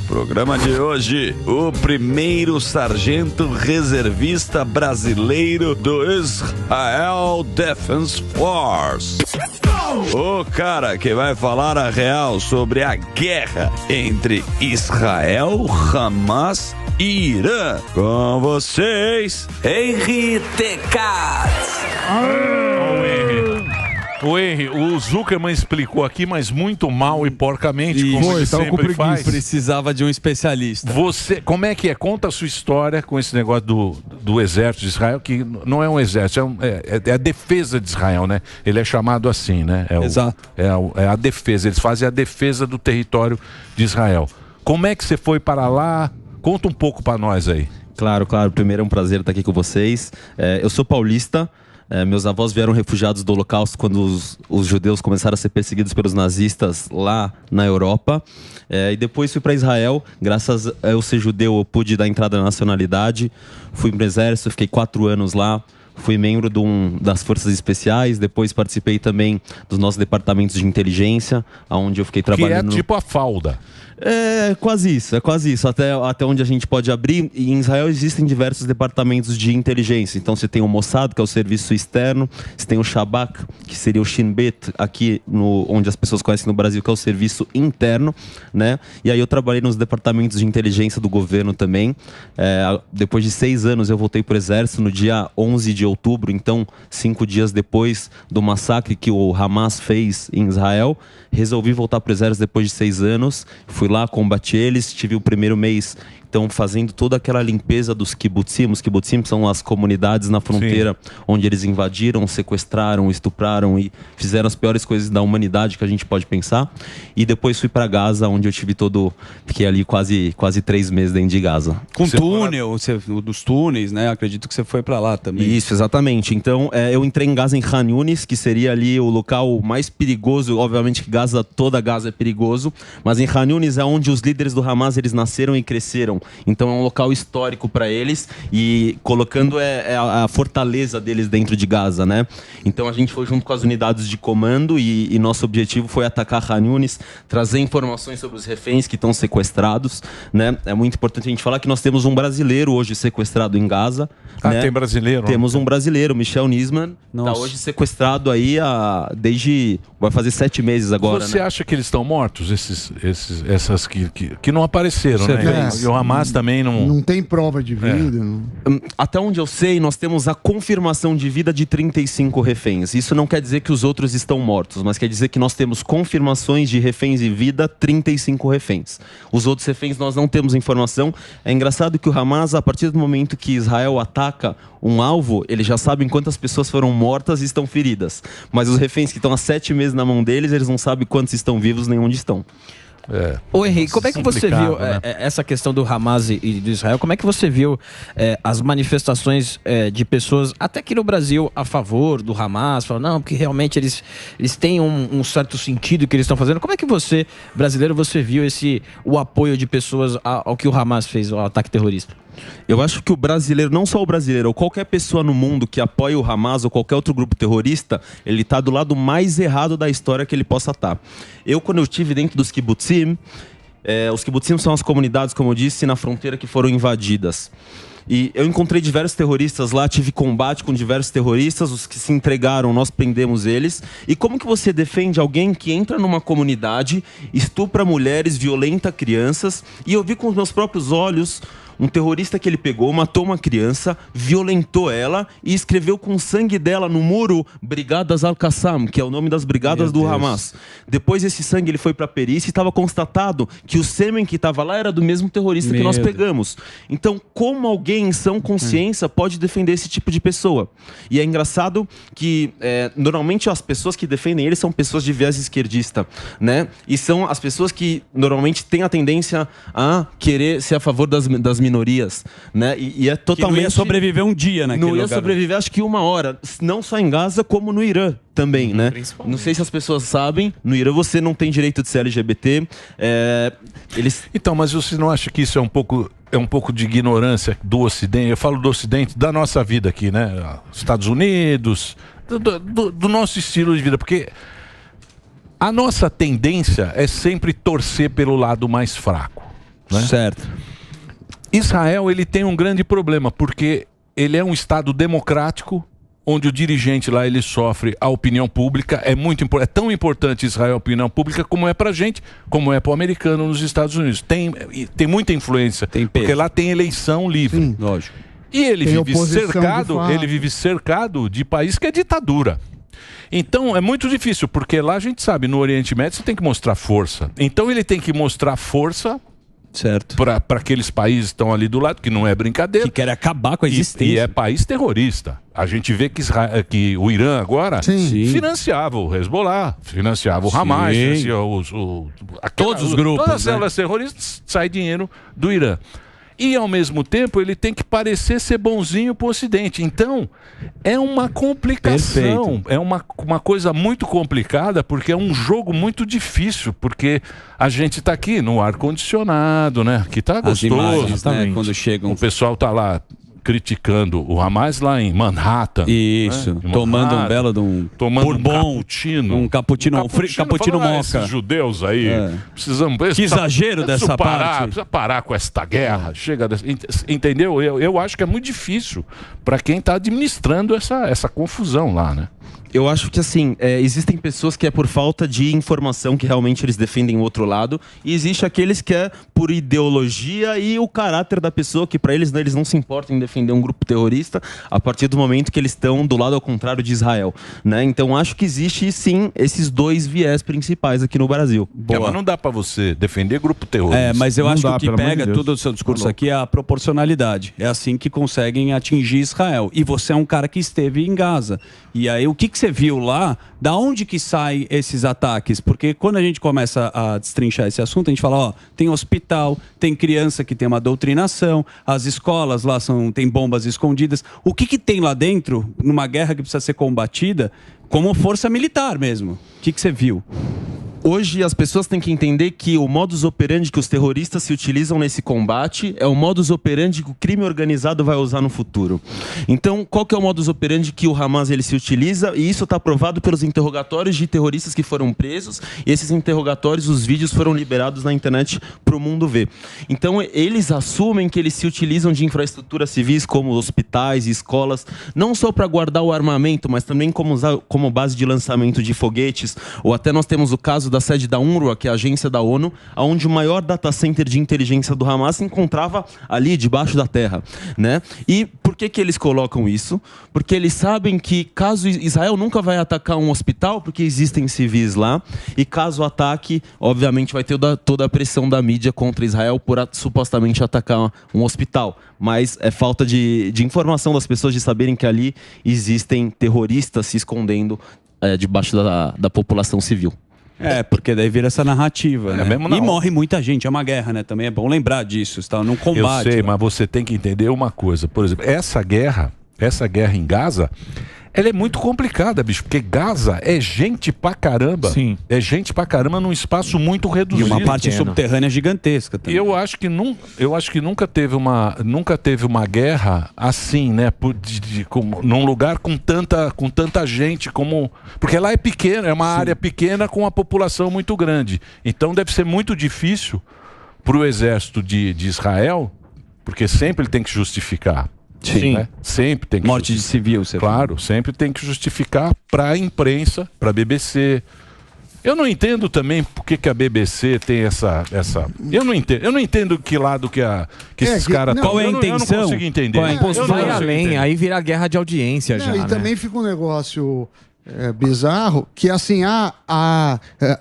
Programa de hoje, o primeiro sargento reservista brasileiro do Israel Defense Force. O cara que vai falar a real sobre a guerra entre Israel, Hamas e Irã. Com vocês, Henry Tecatz. O Henry, o Zuckerman explicou aqui, mas muito mal e porcamente, como ele sempre faz. Precisava de um especialista. Você, como é que é? Conta a sua história com esse negócio do exército de Israel, que não é um exército, é a defesa de Israel, né? Ele é chamado assim, né? Exato. É a defesa, eles fazem a defesa do território de Israel. Como é que você foi para lá? Conta um pouco para nós aí. Claro. Primeiro é um prazer estar aqui com vocês. Eu sou paulista. Meus avós vieram refugiados do Holocausto quando os judeus começaram a ser perseguidos pelos nazistas lá na Europa. E depois fui para Israel. Graças a eu ser judeu, eu pude dar entrada na nacionalidade. Fui para o exército, fiquei 4 anos lá. Fui membro das Forças Especiais. Depois participei também dos nossos departamentos de inteligência, onde eu fiquei trabalhando. Que é tipo a falda. É quase isso. Até onde a gente pode abrir. E em Israel existem diversos departamentos de inteligência. Então você tem o Mossad, que é o serviço externo. Você tem o Shabak, que seria o Shin Bet, aqui onde as pessoas conhecem no Brasil, que é o serviço interno, né? E aí eu trabalhei nos departamentos de inteligência do governo também. Depois de 6 anos eu voltei para o exército no dia 11 de outubro. Então, 5 dias depois do massacre que o Hamas fez em Israel. Resolvi voltar para o exército depois de 6 anos. Fui lá, combati eles, tive o primeiro mês, então, fazendo toda aquela limpeza dos kibbutzim. Os kibbutzim são as comunidades na fronteira. Sim. Onde eles invadiram, sequestraram, estupraram e fizeram as piores coisas da humanidade que a gente pode pensar. E depois fui para Gaza, onde eu fiquei ali quase 3 meses dentro de Gaza. Com túnel, dos túneis, né? Acredito que você foi para lá também. Isso, exatamente. Então, eu entrei em Gaza, em Khan Yunis, que seria ali o local mais perigoso. Obviamente que toda Gaza é perigoso, mas em Khan Yunis é onde os líderes do Hamas eles nasceram e cresceram. Então é um local histórico para eles e colocando a fortaleza deles dentro de Gaza, né? Então a gente foi junto com as unidades de comando e nosso objetivo foi atacar Khan Yunis, trazer informações sobre os reféns que estão sequestrados, né? É muito importante a gente falar que nós temos um brasileiro hoje sequestrado em Gaza. Né? Tem brasileiro? Temos um brasileiro, Michel Nisman, está hoje sequestrado aí vai fazer 7 meses agora. Você acha que eles estão mortos, essas que não apareceram, né? E o Hamas também não tem prova de vida. Até onde eu sei, nós temos a confirmação de vida de 35 reféns. Isso não quer dizer que os outros estão mortos, mas quer dizer que nós temos confirmações de reféns e vida, 35 reféns. Os outros reféns nós não temos informação. É engraçado que o Hamas, a partir do momento que Israel ataca um alvo, eles já sabem quantas pessoas foram mortas e estão feridas. Mas os reféns que estão há 7 meses na mão deles, eles não sabem quantos estão vivos nem onde estão. Ô Henrique, como é que você viu essa questão do Hamas e do Israel? Como é que você viu as manifestações de pessoas, até aqui no Brasil, a favor do Hamas, falando, não, porque realmente eles têm um certo sentido que eles estão fazendo. Como é que você, brasileiro, viu o apoio de pessoas ao que o Hamas fez, ao ataque terrorista? Eu acho que o brasileiro, não só o brasileiro, ou qualquer pessoa no mundo que apoia o Hamas ou qualquer outro grupo terrorista, ele está do lado mais errado da história que ele possa estar. Quando eu estive dentro dos kibbutzim, os kibbutzim são as comunidades, como eu disse, na fronteira que foram invadidas. E eu encontrei diversos terroristas lá, tive combate com diversos terroristas, os que se entregaram, nós prendemos eles. E como que você defende alguém que entra numa comunidade, estupra mulheres, violenta crianças, e eu vi com os meus próprios olhos um terrorista que ele pegou, matou uma criança, violentou ela e escreveu com o sangue dela no muro Brigadas Al-Qassam, que é o nome das brigadas do Hamas. Depois esse sangue ele foi para a perícia e estava constatado que o sêmen que estava lá era do mesmo terrorista que nós pegamos. Então, como alguém em sã consciência pode defender esse tipo de pessoa? E é engraçado que normalmente as pessoas que defendem ele são pessoas de viés esquerdista, né? E são as pessoas que normalmente têm a tendência a querer ser a favor das minorias, né? E é totalmente... Que não ia sobreviver um dia naquele lugar. Não ia sobreviver, acho que 1 hora. Não só em Gaza, como no Irã também, né? Não sei se as pessoas sabem, no Irã você não tem direito de ser LGBT. Então, mas você não acha que isso é um pouco de ignorância do Ocidente? Eu falo do Ocidente, da nossa vida aqui, né? Estados Unidos, do nosso estilo de vida, porque a nossa tendência é sempre torcer pelo lado mais fraco. né? Certo. Israel, ele tem um grande problema, porque ele é um Estado democrático, onde o dirigente lá, ele sofre a opinião pública. É tão importante Israel a opinião pública como é pra gente, como é pro americano nos Estados Unidos. Tem muita influência, porque lá tem eleição livre. Sim. Lógico. E ele Tem vive oposição cercado, de fato. ele vive cercado de país que é ditadura. Então é muito difícil, porque lá a gente sabe, no Oriente Médio você tem que mostrar força. Então ele tem que mostrar força, certo, para aqueles países que estão ali do lado, que não é brincadeira. Que querem acabar com a existência. E é país terrorista. A gente vê que o Irã agora financiava o Hezbollah, financiava o Hamas, todos os grupos. Todas as células terroristas, sai dinheiro do Irã. E, ao mesmo tempo, ele tem que parecer ser bonzinho pro Ocidente. Então, é uma complicação. Perfeito. É uma coisa muito complicada, porque é um jogo muito difícil, porque a gente tá aqui no ar-condicionado, né? Que tá gostoso. Imagens, né? Quando chegam... O pessoal tá lá criticando o Hamas lá em Manhattan. Isso, né? tomando um belo de um bourbon, um cappuccino falando, moca. Esses judeus aí, precisamos... Que exagero dessa parte. Precisa parar com esta guerra. Chega entendeu? Eu acho que é muito difícil para quem está administrando essa confusão lá, né? Eu acho que, assim, existem pessoas que é por falta de informação que realmente eles defendem o outro lado, e existe aqueles que é por ideologia e o caráter da pessoa, que para eles, né, eles não se importam em defender um grupo terrorista a partir do momento que eles estão do lado ao contrário de Israel, né? Então acho que existe, sim, esses dois viés principais aqui no Brasil. Mas não dá para você defender grupo terrorista. Mas eu não acho dá, que o que pega tudo o seu discurso aqui é a proporcionalidade. É assim que conseguem atingir Israel. E você é um cara que esteve em Gaza. E aí, o que você viu lá? Da onde que saem esses ataques? Porque quando a gente começa a destrinchar esse assunto, a gente fala, ó, tem hospital, tem criança que tem uma doutrinação, as escolas lá tem bombas escondidas. O que tem lá dentro, numa guerra que precisa ser combatida, como força militar mesmo? O que você viu? Hoje as pessoas têm que entender que o modus operandi que os terroristas se utilizam nesse combate é o modus operandi que o crime organizado vai usar no futuro. Então, qual que é o modus operandi que o Hamas ele se utiliza? E isso está provado pelos interrogatórios de terroristas que foram presos. E esses interrogatórios, os vídeos foram liberados na internet para o mundo ver. Então, eles assumem que eles se utilizam de infraestruturas civis como hospitais e escolas, não só para guardar o armamento, mas também como base de lançamento de foguetes. Ou até nós temos o caso da sede da UNRWA, que é a agência da ONU, onde o maior data center de inteligência do Hamas se encontrava ali, debaixo da terra, né? E por que eles colocam isso? Porque eles sabem que caso Israel nunca vai atacar um hospital, porque existem civis lá, e caso ataque, obviamente vai ter toda a pressão da mídia contra Israel por supostamente atacar um hospital. Mas é falta de informação das pessoas de saberem que ali existem terroristas se escondendo debaixo da população civil. Porque daí vira essa narrativa, né? Mesmo E morre muita gente, é uma guerra, né? Também é bom lembrar disso, está num combate. Eu sei, mas você tem que entender uma coisa. Por exemplo, essa guerra em Gaza, ela é muito complicada, bicho, porque Gaza é gente pra caramba. Sim. É gente pra caramba num espaço muito reduzido. E uma parte subterrânea gigantesca também. E eu acho que nunca teve uma guerra assim, né? Num lugar com tanta gente como... Porque lá é pequeno, é uma área pequena com uma população muito grande. Então deve ser muito difícil pro exército de Israel, porque sempre ele tem que justificar. Sim. Né? Sempre tem que morte de civil, você claro, sempre tem que justificar para a imprensa, para a BBC. Eu não entendo também por que a BBC tem essa. Eu não entendo que lado que esses caras. Qual é a intenção? Eu não consigo entender. Vai além, aí vira guerra de audiência já. E também fica um negócio bizarro, que assim,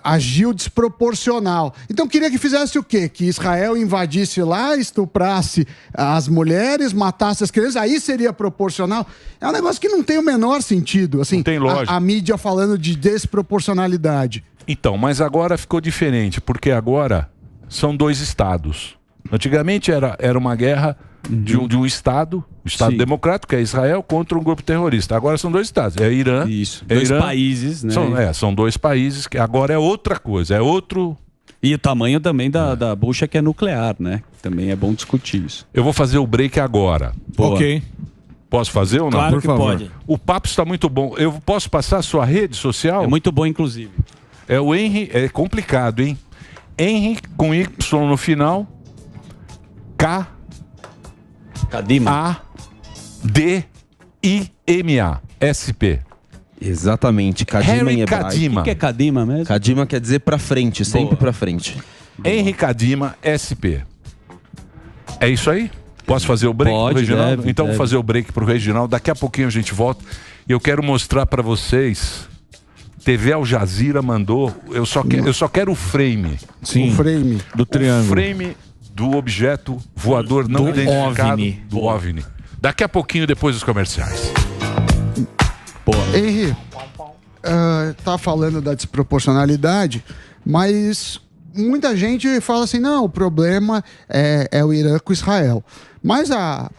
agiu desproporcional. Então queria que fizesse o quê? Que Israel invadisse lá, estuprasse as mulheres, matasse as crianças, aí seria proporcional. É um negócio que não tem o menor sentido. Assim, não tem lógica. A mídia falando de desproporcionalidade. Então, mas agora ficou diferente, porque agora são dois estados. Antigamente era uma guerra de um Estado, o Estado democrático, que é Israel, contra um grupo terrorista. Agora são dois estados, é Irã... Isso, dois países, né? São dois países, que agora é outra coisa, é outro... E o tamanho também da bucha que é nuclear, né? Também é bom discutir isso. Eu vou fazer o break agora. Boa. Ok. Posso fazer ou não? Claro que pode. O papo está muito bom. Eu posso passar a sua rede social? É muito bom, inclusive. É o Henry, é complicado, hein? Henry com Y no final, Kadima, SP. Exatamente, Kadima em hebraico. Kadima. O que é Kadima mesmo? Kadima quer dizer pra frente, sempre pra frente. Henri Kadima, SP. É isso aí? Posso fazer o break pro Reginaldo? Então vou fazer o break pro Reginaldo. Daqui a pouquinho a gente volta. E eu quero mostrar pra vocês. TV Al Jazeera mandou. Eu só quero o frame. Sim. O frame. Do triângulo. O frame do objeto voador não identificado. OVNI. Do OVNI. Daqui a pouquinho, depois dos comerciais. Henri, tá falando da desproporcionalidade, mas muita gente fala assim, não, o problema é o Irã com Israel. Mas a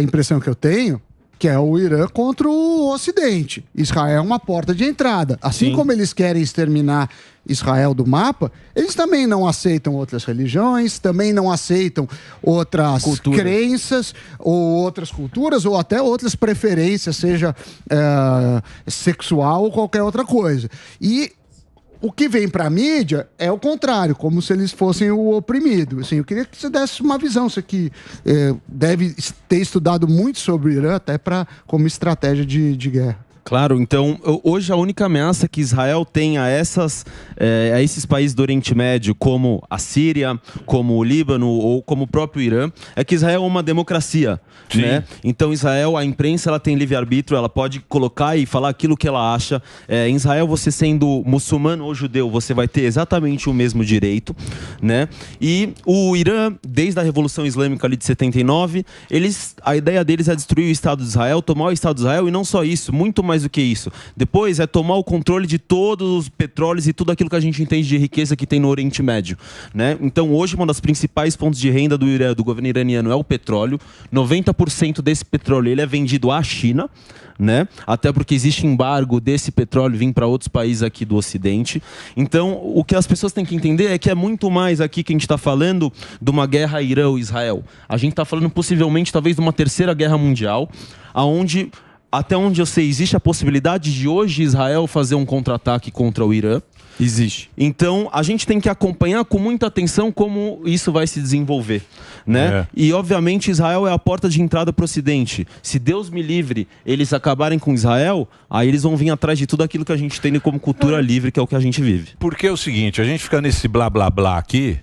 impressão que eu tenho que é o Irã contra o Ocidente. Israel é uma porta de entrada. Assim como eles querem exterminar Israel do mapa, eles também não aceitam outras religiões, também não aceitam outras crenças, ou outras culturas, ou até outras preferências, seja sexual ou qualquer outra coisa. E o que vem para a mídia é o contrário, como se eles fossem o oprimido. Assim, eu queria que você desse uma visão. Você que deve ter estudado muito sobre o Irã, até como estratégia de guerra. Claro, então hoje a única ameaça que Israel tem a esses países do Oriente Médio, como a Síria, como o Líbano ou como o próprio Irã, é que Israel é uma democracia, né? Então Israel, a imprensa, ela tem livre-arbítrio, ela pode colocar e falar aquilo que ela acha. Em Israel, você sendo muçulmano ou judeu, você vai ter exatamente o mesmo direito, né? E o Irã, desde a Revolução Islâmica ali de 79, a ideia deles é destruir o Estado de Israel, tomar o Estado de Israel, e não só isso, muito mais do que isso. Depois é tomar o controle de todos os petróleos e tudo aquilo que a gente entende de riqueza que tem no Oriente Médio, né? Então hoje uma das principais fontes de renda do Irã, do governo iraniano, é o petróleo. 90% desse petróleo ele é vendido à China, né? Até porque existe embargo desse petróleo vir para outros países aqui do Ocidente. Então o que as pessoas têm que entender é que é muito mais aqui que a gente está falando de uma guerra Irã-Israel. A gente está falando possivelmente talvez de uma terceira guerra mundial, até onde eu sei, existe a possibilidade de hoje Israel fazer um contra-ataque contra o Irã. Existe. Então, a gente tem que acompanhar com muita atenção como isso vai se desenvolver, né? E, obviamente, Israel é a porta de entrada para o Ocidente. Se Deus me livre, eles acabarem com Israel, aí eles vão vir atrás de tudo aquilo que a gente tem como cultura livre, que é o que a gente vive. Porque é o seguinte, a gente fica nesse blá blá blá aqui,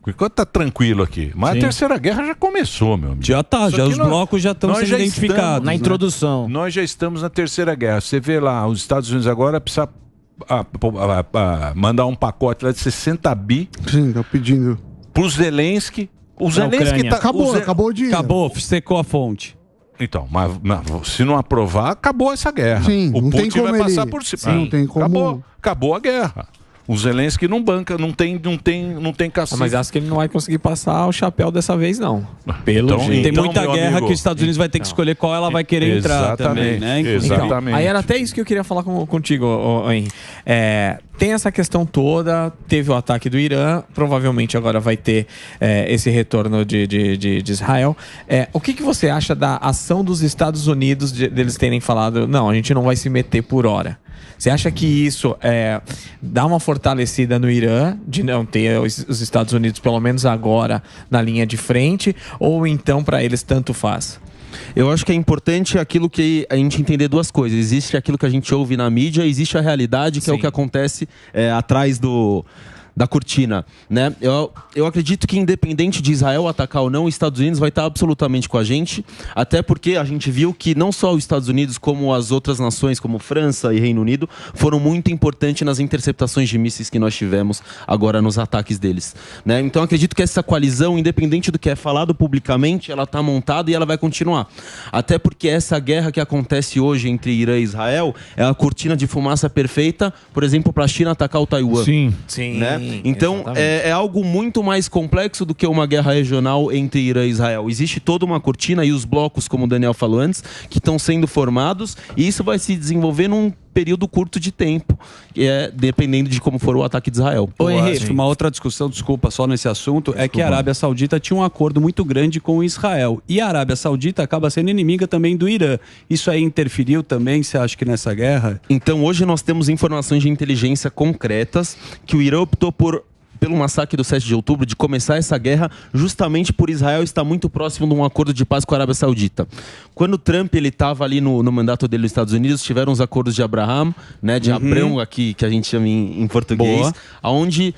enquanto tá tranquilo aqui. Mas a Terceira Guerra já começou, meu amigo. Já os blocos já estão sendo identificados. Na introdução. Nós já estamos na Terceira Guerra. Você vê lá, os Estados Unidos agora precisa mandar um pacote lá de 60 bi. Sim, tá pedindo. Pro Zelensky. O Zelensky tá... Acabou o dinheiro. Acabou, secou a fonte. Então, mas se não aprovar, acabou essa guerra. Sim, o não tem Putin como vai passar por cima. Sim, não tem como... Acabou a guerra. O Zelensky não banca, não tem cacife. Mas acho que ele não vai conseguir passar o chapéu dessa vez, não. Pelo jeito. Tem muita guerra que os Estados Unidos vai ter que escolher qual ela vai querer entrar também, né? Exatamente. Então, aí era até isso que eu queria falar contigo, Henri. Tem essa questão toda, teve o ataque do Irã, provavelmente agora vai ter esse retorno de Israel. O que você acha da ação dos Estados Unidos deles terem falado, não, a gente não vai se meter por hora? Você acha que isso dá uma fortalecida no Irã, de não ter os Estados Unidos, pelo menos agora, na linha de frente, ou então para eles tanto faz? Eu acho que é importante aquilo que a gente entender duas coisas. Existe aquilo que a gente ouve na mídia, existe a realidade, que é o que acontece atrás da cortina, né? Eu acredito que independente de Israel atacar ou não, os Estados Unidos vai estar absolutamente com a gente, até porque a gente viu que não só os Estados Unidos, como as outras nações, como França e Reino Unido, foram muito importantes nas interceptações de mísseis que nós tivemos agora nos ataques deles, né? Então acredito que essa coalizão, independente do que é falado publicamente, ela está montada e ela vai continuar. Até porque essa guerra que acontece hoje entre Irã e Israel é a cortina de fumaça perfeita, por exemplo, para a China atacar o Taiwan. Sim. Né? Então é algo muito mais complexo do que uma guerra regional entre Irã e Israel. Existe toda uma cortina e os blocos, como o Daniel falou antes, que estão sendo formados, e isso vai se desenvolver num período curto de tempo, dependendo de como for o ataque de Israel. Uma outra discussão, desculpa, só nesse assunto, é que a Arábia Saudita tinha um acordo muito grande com Israel, e a Arábia Saudita acaba sendo inimiga também do Irã. Isso aí interferiu também, você acha que nessa guerra? Então hoje nós temos informações de inteligência concretas que o Irã optou por pelo massacre do 7 de outubro, de começar essa guerra justamente por Israel estar muito próximo de um acordo de paz com a Arábia Saudita. Quando o Trump estava ali no mandato dele nos Estados Unidos, tiveram os acordos de Abraham, né, de Abrão aqui, que a gente chama em português, onde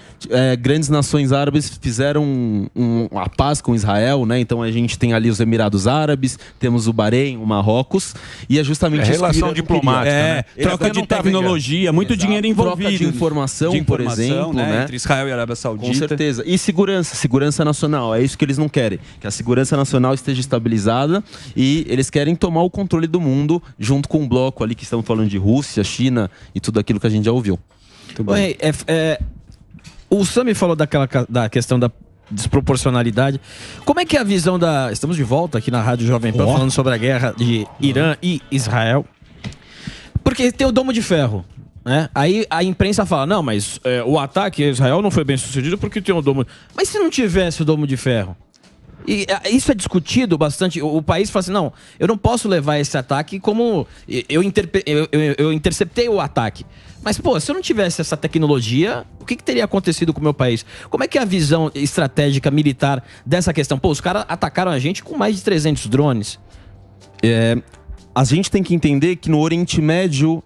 grandes nações árabes fizeram a paz com Israel, né? Então a gente tem ali os Emirados Árabes, temos o Bahrein, o Marrocos, e é justamente relação diplomática, né? Troca de tecnologia, muito dinheiro envolvido. Troca de informação, por exemplo, né? Entre Israel e a Arábia Saudita. Com certeza. E segurança nacional. É isso que eles não querem. Que a segurança nacional esteja estabilizada e eles querem tomar o controle do mundo junto com o bloco ali que estamos falando de Rússia, China e tudo aquilo que a gente já ouviu. Oi, o Sami falou da questão da desproporcionalidade. Como é que é a visão da... Estamos de volta aqui na Rádio Jovem Pan falando sobre a guerra de Irã e Israel. Porque tem o Domo de Ferro, né? Aí a imprensa fala, não, mas o ataque a Israel não foi bem sucedido porque tem o Domo... Mas se não tivesse o Domo de Ferro? E isso é discutido bastante. O país fala assim, não, eu não posso levar esse ataque como... Eu interceptei o ataque. Mas, pô, se eu não tivesse essa tecnologia, o que teria acontecido com o meu país? Como é que é a visão estratégica militar dessa questão? Pô, os caras atacaram a gente com mais de 300 drones. A gente tem que entender que no Oriente Médio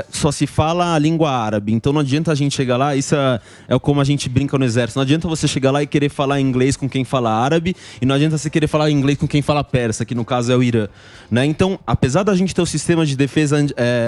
só se fala a língua árabe. Então não adianta a gente chegar lá, isso é como a gente brinca no exército. Não adianta você chegar lá e querer falar inglês com quem fala árabe, e não adianta você querer falar inglês com quem fala persa, que no caso é o Irã. Né? Então, apesar da gente ter o sistema de defesa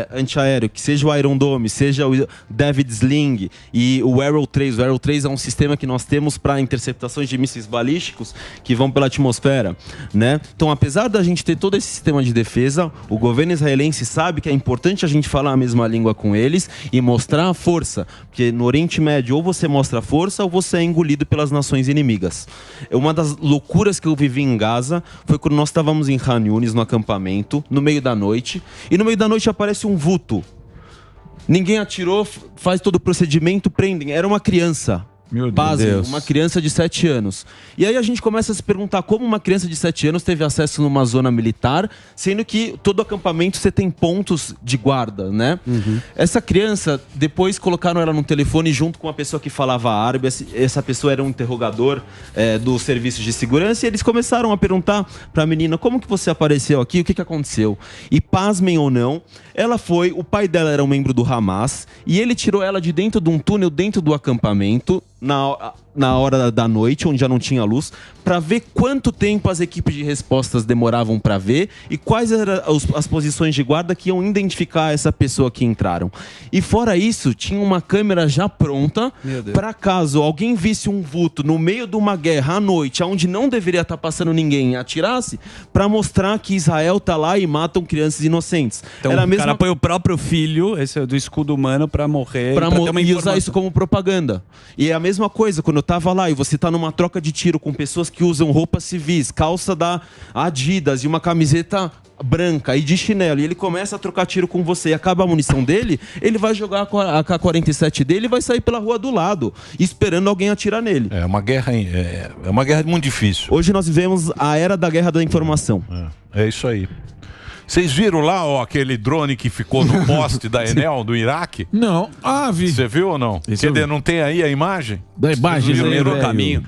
antiaéreo, que seja o Iron Dome, seja o David Sling e o Arrow 3. O Arrow 3 é um sistema que nós temos para interceptações de mísseis balísticos que vão pela atmosfera. Né? Então, apesar da gente ter todo esse sistema de defesa, o governo israelense sabe que é importante a gente falar a mesma língua com eles e mostrar a força, porque no Oriente Médio ou você mostra força ou você é engolido pelas nações inimigas. Uma das loucuras que eu vivi em Gaza foi quando nós estávamos em Khan Yunis, no acampamento, no meio da noite, e no meio da noite aparece um vulto. Ninguém atirou, faz todo o procedimento, prendem. Era uma criança. Meu Deus. Uma criança de 7 anos. E aí a gente começa a se perguntar como uma criança de 7 anos teve acesso numa zona militar, sendo que todo acampamento você tem pontos de guarda, né? Essa criança, depois colocaram ela no telefone junto com uma pessoa que falava árabe. Essa pessoa era um interrogador do serviço de segurança, e eles começaram a perguntar para a menina, como que você apareceu aqui, o que aconteceu? E pasmem ou não, o pai dela era um membro do Hamas, e ele tirou ela de dentro de um túnel dentro do acampamento, na hora da noite, onde já não tinha luz, para ver quanto tempo as equipes de respostas demoravam para ver e quais eram as posições de guarda que iam identificar essa pessoa que entraram. E fora isso, tinha uma câmera já pronta para caso alguém visse um vulto no meio de uma guerra à noite, onde não deveria estar passando ninguém, e atirasse, para mostrar que Israel tá lá e matam crianças inocentes. Então o cara põe o próprio filho, esse do escudo humano, para morrer e usar isso como propaganda. E é a mesma coisa, quando eu tava lá e você tá numa troca de tiro com pessoas que usam roupas civis, calça da Adidas e uma camiseta branca e de chinelo, e ele começa a trocar tiro com você e acaba a munição dele, ele vai jogar a AK-47 dele e vai sair pela rua do lado, esperando alguém atirar nele. É uma guerra muito difícil. Hoje nós vivemos a era da guerra da informação. É isso aí. Vocês viram lá, aquele drone que ficou no poste da Enel, do Iraque? Não. Vi. Você viu ou não? Quer dizer, não tem aí a imagem? Da imagem, no caminho.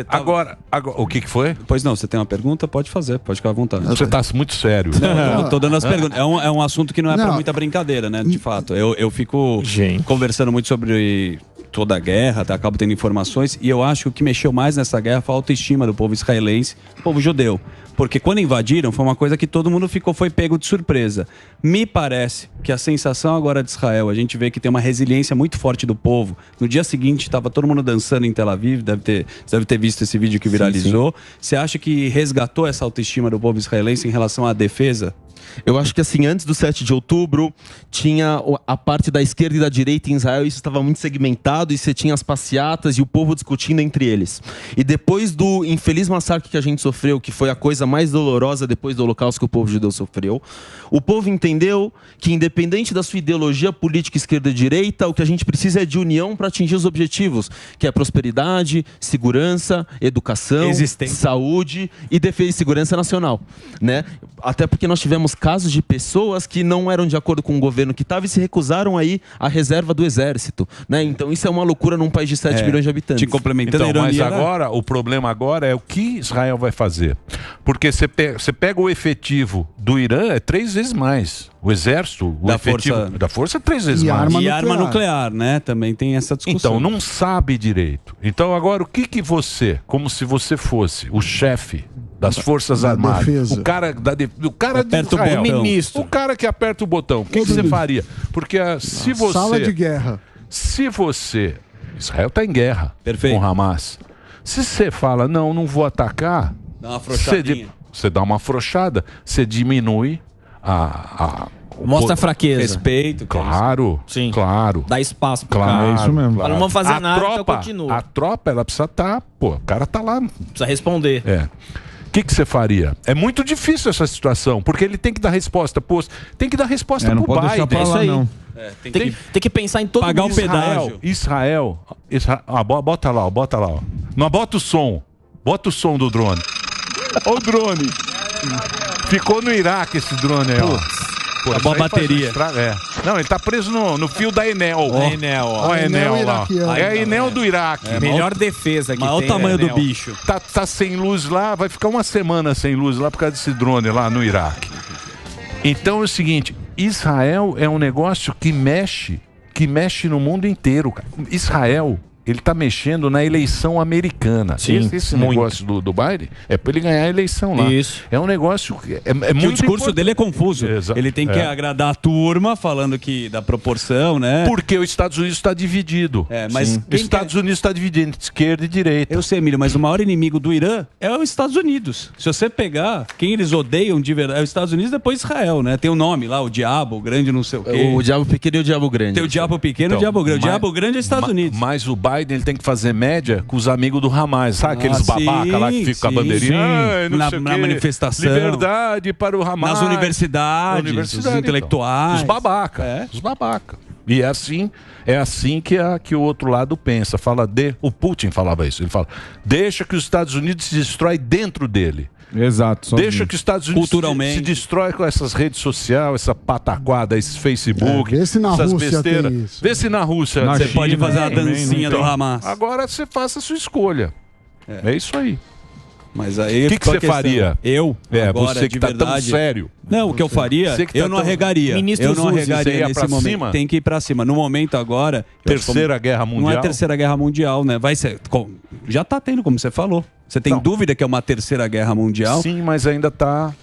Agora, o que foi? Pois não, você tem uma pergunta? Pode fazer, pode ficar à vontade. Você tá muito sério. Não, tô dando as perguntas. É um assunto que não é para muita brincadeira, né? De fato. Eu fico conversando muito sobre toda a guerra, até acabo tendo informações, e eu acho que o que mexeu mais nessa guerra foi a autoestima do povo israelense, povo judeu. Porque quando invadiram, foi uma coisa que todo mundo foi pego de surpresa. Me parece que a sensação agora de Israel, a gente vê que tem uma resiliência muito forte do povo. No dia seguinte, estava todo mundo dançando em Tel Aviv, você deve ter visto esse vídeo que viralizou. Você acha que resgatou essa autoestima do povo israelense em relação à defesa? Eu acho que assim, antes do 7 de outubro, tinha a parte da esquerda e da direita em Israel, isso estava muito segmentado, e você tinha as passeatas e o povo discutindo entre eles. E depois do infeliz massacre que a gente sofreu, que foi a coisa mais dolorosa depois do holocausto que o povo judeu sofreu, o povo entendeu que, independente da sua ideologia política esquerda e direita, o que a gente precisa é de união para atingir os objetivos, que é prosperidade, segurança, educação, saúde e defesa e segurança nacional, né? Até porque nós tivemos tivemos casos de pessoas que não eram de acordo com o governo que estava e se recusaram aí a reserva do exército, né? Então isso é uma loucura num país de 7 milhões de habitantes. Te complementando, Então, mas agora, o problema agora é o que Israel vai fazer. Porque você pega o efetivo do Irã, é 3 vezes mais. O exército, o efetivo da força é 3 vezes mais. E arma nuclear, né? Também tem essa discussão. Então, não sabe direito. Então, agora, o que você, como se você fosse o chefe das Forças Armadas, defesa. o cara de Israel, ministro. o cara que aperta o botão, o que você faria? Porque se você... Sala de guerra. Se você... Israel está em guerra Perfeito. com Hamas. Se você fala, não vou atacar, Dá uma afrouxadinha. você dá uma afrouxada, você diminui Mostra fraqueza. Respeito. Claro, Sim. claro. Dá espaço pro Claro, cara. é isso mesmo. Fala, não vamos fazer A nada, então tropa, continua. A tropa, ela precisa estar... o cara tá lá... Precisa responder. O que você faria? É muito difícil essa situação, porque ele tem que dar resposta. Pô, tem que dar resposta pro Biden. É isso aí. Tem que pensar em todo Pagar mundo. o pedágio. Israel. Bota lá, ó. Não, bota o som. Bota o som do drone. Olha o drone. Ficou no Iraque esse drone aí, ó. Acabou a bateria. Não, ele tá preso no fio da Enel. Ó a Enel lá. É a Enel do Iraque. Melhor defesa que tem. Olha o tamanho do bicho. Tá sem luz lá, vai ficar uma semana sem luz lá por causa desse drone lá no Iraque. Então é o seguinte, Israel é um negócio que mexe no mundo inteiro, cara. Israel, ele tá mexendo na eleição americana. Sim, esse negócio do Biden é para ele ganhar a eleição lá. Isso. É um negócio que é muito Que o discurso importante. dele é confuso. Ele tem que agradar a turma, falando que da proporção, né? Porque os Estados Unidos está dividido. Mas Os Estados Unidos está dividido entre esquerda e direita. Eu sei, Emílio, mas o maior inimigo do Irã é os Estados Unidos. Se você pegar quem eles odeiam de verdade, é os Estados Unidos, depois Israel, né? Tem o nome lá, o diabo, o grande não sei o quê. O diabo pequeno e o diabo grande. Tem o diabo pequeno e o diabo grande. O diabo grande é os Estados Unidos. Mas o Biden ele tem que fazer média com os amigos do Hamas. Sabe aqueles babaca lá que ficam com a bandeirinha? Na manifestação. Liberdade para o Hamas. Nas universidades, os intelectuais. Os babaca. Os babaca. E é assim que o outro lado pensa. O Putin falava isso. Ele fala, deixa que os Estados Unidos se destrói dentro dele. Exato. Deixa que os Estados Unidos se destrói com essas redes sociais, essa pataquada, esse Facebook, vê se na essas Rússia besteiras. tem isso. Vê se na Rússia Você pode fazer a dancinha do Hamas. Agora você faça a sua escolha. É isso aí. Mas aí O que você faria? Eu? Agora, Você que tá tão sério. Não, o que eu faria, eu não arregaria. Eu não arregaria nesse momento. Tem que ir pra cima. No momento agora... Terceira Guerra Mundial? Não é Terceira Guerra Mundial, né? Vai ser... Já tá tendo, como você falou. Você tem dúvida que é uma Terceira Guerra Mundial? Sim, mas ainda tá...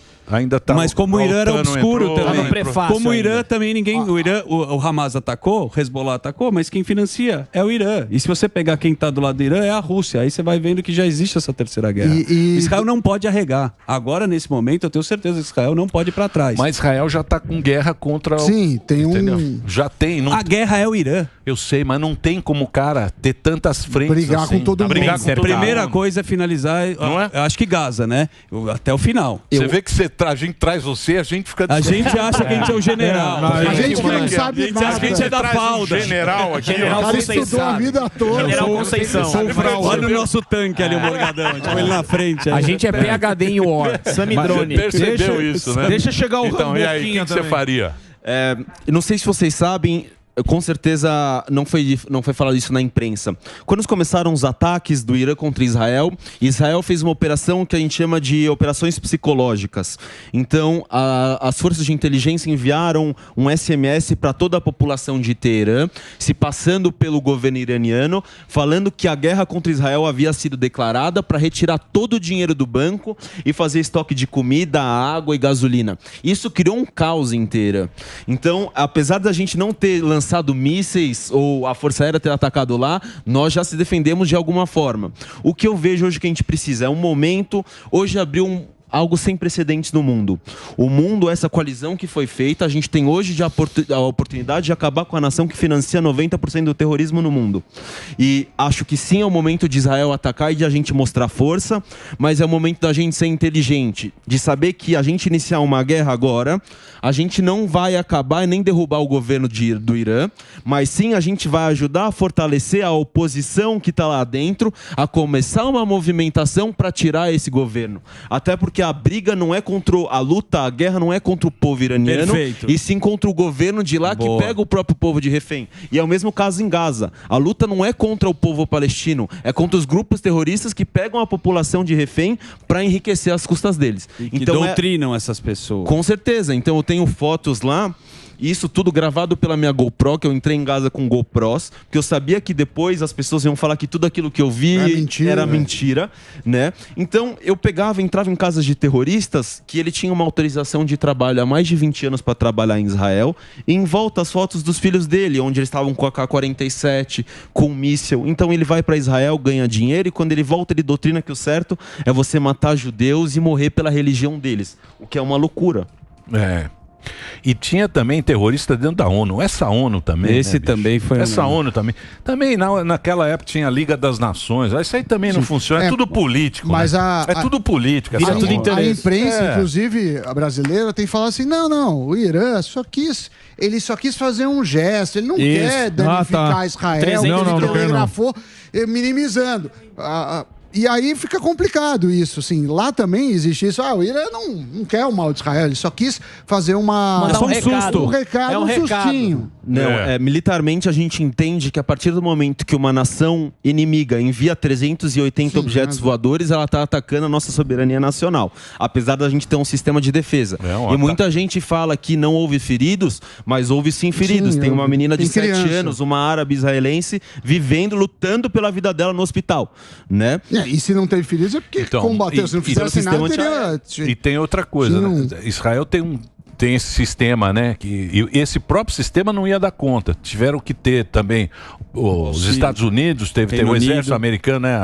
Mas como o Irã era obscuro também. Como o Irã ainda. também ninguém... O Hamas atacou, o Hezbollah atacou, mas quem financia é o Irã. E se você pegar quem tá do lado do Irã, é a Rússia. Aí você vai vendo que já existe essa Terceira Guerra. Israel não pode arregar. Agora, nesse momento, eu tenho certeza que Israel não pode ir pra trás. Mas Israel já tá com guerra contra Sim, tem Já tem. A guerra é o Irã. Eu sei, mas não tem como o cara ter tantas frentes Brigar assim. com todo mundo. Brigar com todo Primeira mundo. coisa é finalizar, Não é? eu acho que Gaza, né? Até o final. Você vê que a gente traz você, a gente fica... A gente acha que a gente é o general. A gente que não sabe nada. A gente é da falda. General aqui, O cara estudou a vida toda. General Conceição. Olha o nosso tanque ali, o Morgadão. Tipo, ele na frente. A gente é PhD em War. Samidrone. Percebeu isso, né? Deixa chegar o Então, e aí, o Ramboquinha que você também. faria? Não sei se vocês sabem, com certeza não foi falado isso na imprensa. Quando começaram os ataques do Irã contra Israel, Israel fez uma operação que a gente chama de operações psicológicas. Então, as forças de inteligência enviaram um SMS para toda a população de Teherã, se passando pelo governo iraniano, falando que a guerra contra Israel havia sido declarada para retirar todo o dinheiro do banco e fazer estoque de comida, água e gasolina. Isso criou um caos em Teherã. Então, apesar da gente não ter lançado mísseis ou a Força Aérea ter atacado lá, nós já se defendemos de alguma forma. O que eu vejo hoje que a gente precisa é um momento, hoje abriu algo sem precedentes no mundo. O mundo, essa coalizão que foi feita, a gente tem hoje a oportunidade de acabar com a nação que financia 90% do terrorismo no mundo. E acho que sim, é o momento de Israel atacar e de a gente mostrar força, mas é o momento da gente ser inteligente, de saber que a gente iniciar uma guerra agora, a gente não vai acabar e nem derrubar o governo do Irã, mas sim a gente vai ajudar a fortalecer a oposição que está lá dentro, a começar uma movimentação para tirar esse governo. Até porque porque a briga não é contra a guerra não é contra o povo iraniano, Perfeito. e sim contra o governo de lá Boa. que pega o próprio povo de refém. E é o mesmo caso em Gaza. A luta não é contra o povo palestino, é contra os grupos terroristas que pegam a população de refém para enriquecer as custas deles. E que doutrinam essas pessoas. Com certeza. Então eu tenho fotos lá. Isso tudo gravado pela minha GoPro, que eu entrei em Gaza com GoPros, porque eu sabia que depois as pessoas iam falar que tudo aquilo que eu vi era mentira, né? Então eu entrava em casas de terroristas que ele tinha uma autorização de trabalho há mais de 20 anos para trabalhar em Israel, e em volta as fotos dos filhos dele, onde eles estavam com a K-47, com um míssil. Então ele vai para Israel, ganha dinheiro, e quando ele volta ele doutrina que o certo é você matar judeus e morrer pela religião deles, o que é uma loucura. É. E tinha também terrorista dentro da ONU. Essa ONU também. Esse também foi. Essa ONU também. Também naquela época tinha a Liga das Nações. Isso aí também não funciona. É tudo político. Mas né? É tudo política. A imprensa, inclusive a brasileira, tem falado assim: não, o Irã ele só quis fazer um gesto. Ele não quer danificar Israel. Ele telegrafou minimizando. E aí fica complicado isso, assim. Lá também existe isso. O Irã não quer o mal de Israel, ele só quis fazer mandar um recado. Um recado, um sustinho. Não, militarmente a gente entende que a partir do momento que uma nação inimiga envia 380 objetos voadores, ela está atacando a nossa soberania nacional. Apesar da gente ter um sistema de defesa. E muita gente fala que não houve feridos, mas houve sim feridos. Tem uma menina de 7 anos, uma árabe israelense, lutando pela vida dela no hospital, né? E se não teve feridos é porque combateu. Se não fizesse nada, teria... E tem outra coisa, né? Israel tem esse sistema, né? E esse próprio sistema não ia dar conta. Tiveram que ter também os Estados Unidos, teve o exército americano, né?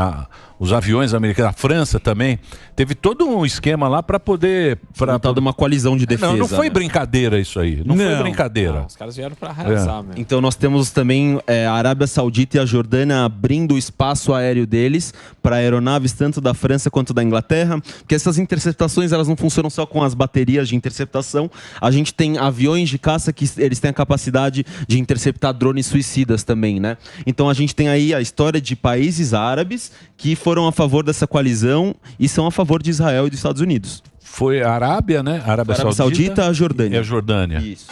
Os aviões americanos, a França também. Teve todo um esquema lá para poder... Montar uma coalizão de defesa. Não foi brincadeira isso aí. Não foi brincadeira. Os caras vieram para arrasar mesmo. Então nós temos também a Arábia Saudita e a Jordânia abrindo o espaço aéreo deles para aeronaves tanto da França quanto da Inglaterra, porque essas interceptações elas não funcionam só com as baterias de interceptação. A gente tem aviões de caça que eles têm a capacidade de interceptar drones suicidas também, né? Então a gente tem aí a história de países árabes que foram a favor dessa coalizão e são a favor de Israel e dos Estados Unidos. Foi a Arábia, né? Arábia Saudita, a Jordânia. E a Jordânia. Isso.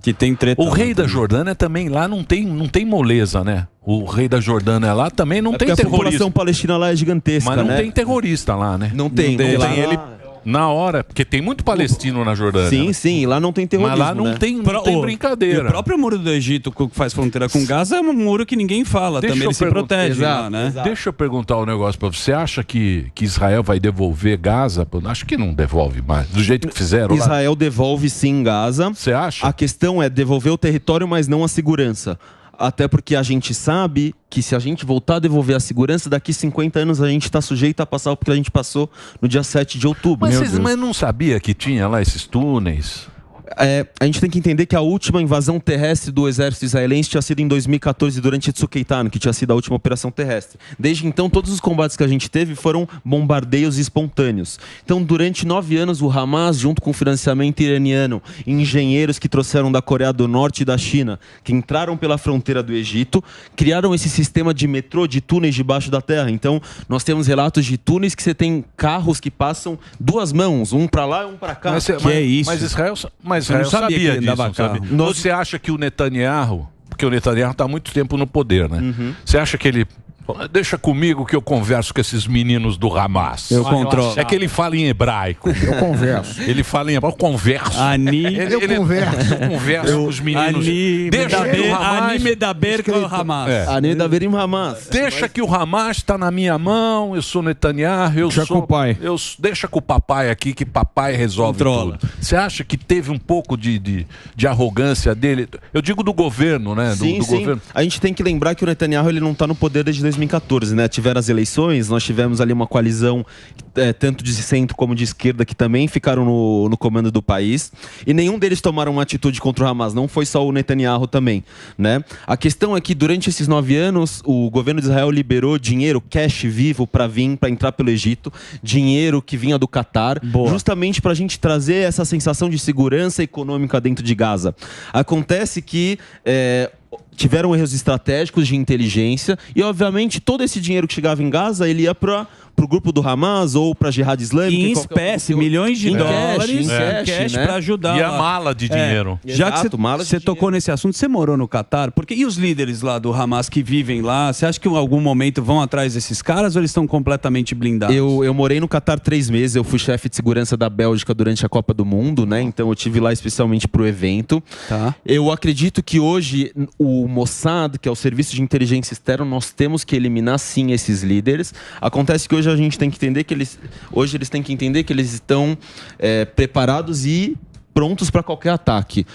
Que tem treta. O rei da Jordânia também lá não tem moleza, né? O rei da Jordânia lá também não tem terrorista. A população palestina lá é gigantesca, mas não tem terrorista lá, né? Não tem. Ele na hora, porque tem muito palestino na Jordânia. Sim, lá não tem terrorismo. Mas lá não tem brincadeira. O próprio muro do Egito, que faz fronteira com Gaza, é um muro que ninguém fala. Também ele se protege lá, né? Deixa eu perguntar um negócio pra você. Você acha que Israel vai devolver Gaza? Acho que não devolve mais. Do jeito que fizeram lá. Israel devolve sim Gaza. Você acha? A questão é devolver o território, mas não a segurança. Até porque a gente sabe que se a gente voltar a devolver a segurança, daqui 50 anos a gente está sujeito a passar o que a gente passou no dia 7 de outubro. Mas não sabia que tinha lá esses túneis? A gente tem que entender que a última invasão terrestre do exército israelense tinha sido em 2014 durante Tzukeitan, que tinha sido a última operação terrestre. Desde então, todos os combates que a gente teve foram bombardeios espontâneos. Então, durante 9 anos, o Hamas, junto com financiamento iraniano, engenheiros que trouxeram da Coreia do Norte e da China, que entraram pela fronteira do Egito, criaram esse sistema de metrô, de túneis debaixo da terra. Então, nós temos relatos de túneis que você tem carros que passam 2 mãos, um para lá e um para cá. É isso? Mas Israel sabia disso, sabe? Você acha que o Netanyahu, porque o Netanyahu está há muito tempo no poder, né? Você acha que ele... Deixa comigo que eu converso com esses meninos do Hamas. Eu controlo. É que ele fala em hebraico. Eu converso. Ele fala em hebraico. Eu converso. Eu converso com os meninos. Deixa que o Hamas... Medaber com o Hamas. Medaber em Hamas. Deixa que o Hamas está na minha mão. Eu sou Netanyahu. Deixa com o pai. Deixa com o papai aqui, que papai resolve tudo. Você acha que teve um pouco de arrogância dele? Eu digo do governo, né? Sim. Governo. A gente tem que lembrar que o Netanyahu ele não está no poder desde 2014, né? Tiveram as eleições, nós tivemos ali uma coalizão tanto de centro como de esquerda que também ficaram no comando do país e nenhum deles tomaram uma atitude contra o Hamas, não foi só o Netanyahu também, né? A questão é que durante esses 9 anos o governo de Israel liberou dinheiro, cash vivo para entrar pelo Egito, dinheiro que vinha do Catar, justamente para a gente trazer essa sensação de segurança econômica dentro de Gaza. Acontece que tiveram erros estratégicos de inteligência e, obviamente, todo esse dinheiro que chegava em Gaza, ele ia para pro grupo do Hamas ou pra Jihad Islâmica. Em espécie, milhões de dólares em cash né? pra ajudar. E a mala de dinheiro. Já que você tocou nesse assunto, você morou no Catar, porque e os líderes lá do Hamas que vivem lá, você acha que em algum momento vão atrás desses caras ou eles estão completamente blindados? Eu morei no Catar 3 meses, eu fui chefe de segurança da Bélgica durante a Copa do Mundo, né? Então eu tive lá especialmente pro evento. Tá. Eu acredito que hoje o Mossad, que é o Serviço de Inteligência Externa, nós temos que eliminar sim esses líderes. Acontece que hoje a gente tem que entender que eles têm que entender que eles estão preparados e prontos para qualquer ataque.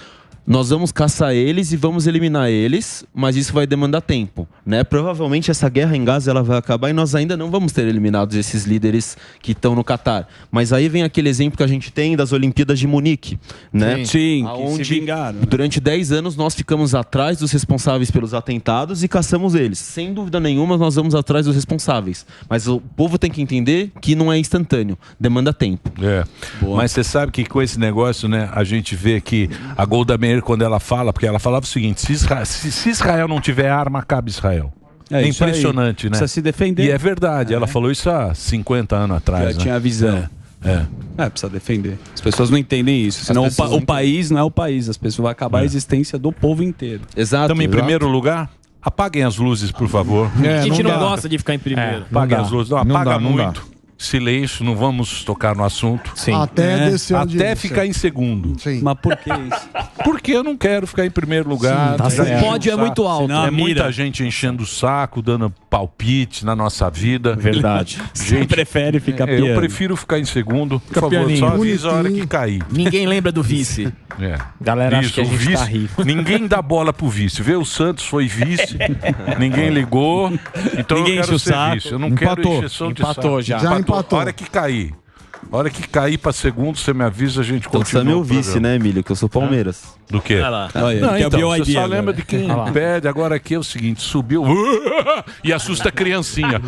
Nós vamos caçar eles e vamos eliminar eles, mas isso vai demandar tempo, né? Provavelmente essa guerra em Gaza ela vai acabar e nós ainda não vamos ter eliminados esses líderes que estão no Catar. Mas aí vem aquele exemplo que a gente tem das Olimpíadas de Munique, né? Sim, aonde, que se vingaram. durante 10 anos nós ficamos atrás dos responsáveis pelos atentados e caçamos eles. Sem dúvida nenhuma nós vamos atrás dos responsáveis. Mas o povo tem que entender que não é instantâneo, demanda tempo. Mas você sabe que com esse negócio, né, a gente vê que a Golda Meir, quando ela fala, porque ela falava o seguinte, se Israel não tiver arma, acaba Israel. É impressionante, né? Precisa se defender. E é verdade, ela falou isso há 50 anos atrás. Já tinha a visão. Precisa defender. As pessoas não entendem isso. Senão o país não é o país. As pessoas vão acabar a existência do povo inteiro. Exato. Estamos em primeiro lugar? Apaguem as luzes, por favor. A gente não gosta de ficar em primeiro. Apaguem as luzes. Não, apaga muito. Silêncio, não vamos tocar no assunto. Sim. Até ficar em segundo. Sim. Mas por que isso? Porque eu não quero ficar em primeiro lugar. Sim, tá certo. O pódio é muito alto. É muita gente enchendo o saco, dando palpite na nossa vida. Verdade. Você prefere ficar piano. Eu prefiro ficar em segundo. Por favor, pianinho. só avisa a hora que cair. Ninguém lembra do vice. Galera, acho Isso, que a o gente vice, tá rico. ninguém dá bola pro vice. Vê, o Santos foi vice, ninguém ligou. Então Ninguém eu quero enche o ser saco. vice. Eu não quero encheção de saco. Empatou já. Já empatou. A hora que cair. A hora que cair pra segundo, você me avisa, a gente Então você é continua. meu o vice, programa. né, Emílio? Que eu sou Palmeiras. Do quê? Vai lá. Olha, Não, que é o então, BYD você só agora. lembra de quem pede. Agora aqui é o seguinte, subiu e assusta a criancinha.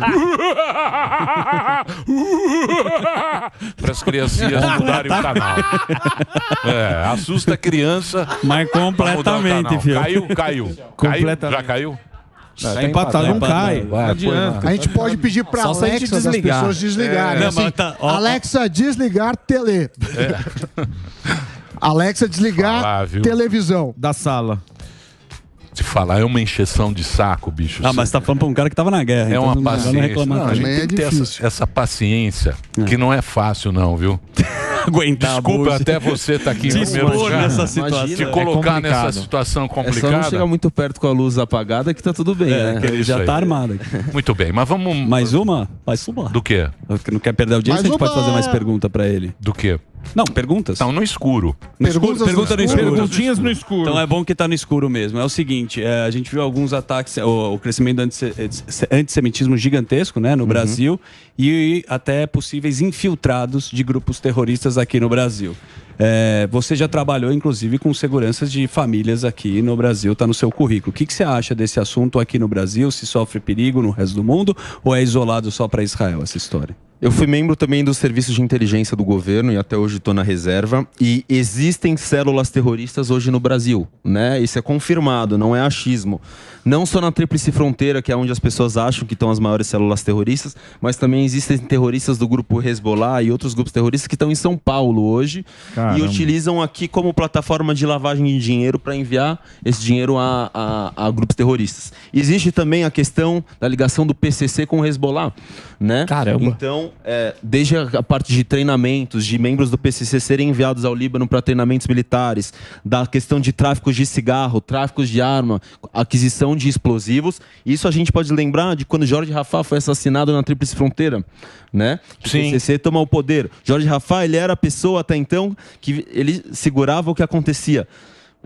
Para as criancinhas mudarem o canal. Assusta a criança. Mas pra mudar o completamente, canal. filho. Caiu. Já caiu? Tá empatado, não cai. Não adianta. A gente pode pedir pra Só se a gente Alexa das desligar. pessoas desligarem. Não, assim, mas tá- ó, Alexa, desligar tele. Alexa, desligar Falar, viu? televisão. Da sala. Se falar, é uma encheção de saco, bicho. Ah, mas você tá falando pra um cara que tava na guerra. É então uma não paciência. reclamar Não, a também. gente tem que ter difícil. essa paciência, que não é fácil não, viu? Aguentar a Desculpa bucha. até você estar aqui em Se primeiro expor lugar. nessa situação. Te É colocar complicado. nessa situação É só não complicada. chegar muito perto com a luz apagada que tá tudo bem, né? Que ele já Isso tá aí. armado aqui. Muito bem, mas vamos... Mais uma? Mais uma. Do quê? Não quer perder a audiência, Mais a gente pode uma. fazer mais pergunta pra ele. Do quê? Não, perguntas. Não, no escuro. No escuro, Perguntas pergunta no escuro. Perguntinhas no escuro. Então é bom que tá no escuro mesmo. É o seguinte, a gente viu alguns ataques, o crescimento do antissemitismo gigantesco, né, no Brasil, e até possíveis infiltrados de grupos terroristas aqui no Brasil. Você já trabalhou, inclusive, com seguranças de famílias aqui no Brasil, tá no seu currículo. O que você acha desse assunto aqui no Brasil? Se sofre perigo no resto do mundo ou é isolado só para Israel essa história? Eu fui membro também dos serviços de inteligência do governo e até hoje estou na reserva. E existem células terroristas hoje no Brasil, né? Isso é confirmado, não é achismo. Não só na Tríplice Fronteira, que é onde as pessoas acham que estão as maiores células terroristas, mas também existem terroristas do grupo Hezbollah e outros grupos terroristas que estão em São Paulo hoje e utilizam aqui como plataforma de lavagem de dinheiro para enviar esse dinheiro a grupos terroristas. Existe também a questão da ligação do PCC com o Hezbollah, né? Caramba. Então, desde a parte de treinamentos, de membros do PCC serem enviados ao Líbano para treinamentos militares, da questão de tráficos de cigarro, tráficos de arma, aquisição de explosivos, isso a gente pode lembrar de quando Jorge Rafah foi assassinado na Tríplice Fronteira, né? Sim. O PCC toma o poder. Jorge Rafah, ele era a pessoa até então que ele segurava o que acontecia.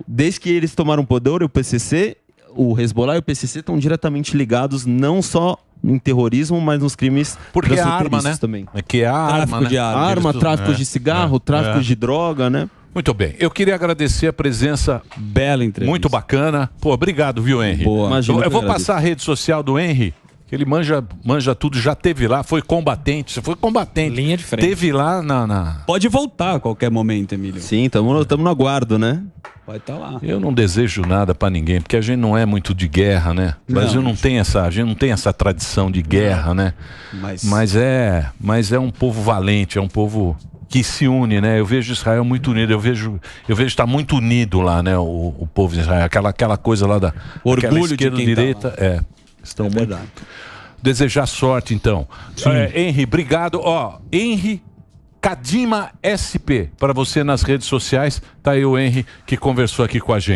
Desde que eles tomaram o poder, o PCC, o Hezbollah e o PCC estão diretamente ligados não só em terrorismo, mas nos crimes Porque é a arma, né? também. É que é a Tráfico arma, né? de arma. Arma, tráfico de cigarro, tráfico de droga, né? Muito bem. Eu queria agradecer a presença Bela entrevista. muito bacana. Pô, obrigado, viu, Henry? Boa. Imagina, Eu vou eu agradeço. passar a rede social do Henry, Ele manja tudo, já teve lá, foi combatente. Você foi combatente. Linha de frente. Teve lá na... Pode voltar a qualquer momento, Emílio. Sim, estamos no aguardo, né? Vai estar lá. Eu não desejo nada pra ninguém, porque a gente não é muito de guerra, né? O Brasil não tem a gente não tem essa tradição de guerra, né? Mas é um povo valente, é um povo que se une, né? Eu vejo Israel muito unido, eu vejo estar muito unido lá, né? O povo de Israel, aquela coisa lá da orgulho esquerda de quem direita, tá lá. Estão muito... Desejar sorte, então. Henry, obrigado. Henry Kadima SP, para você nas redes sociais. Tá aí o Henry que conversou aqui com a gente.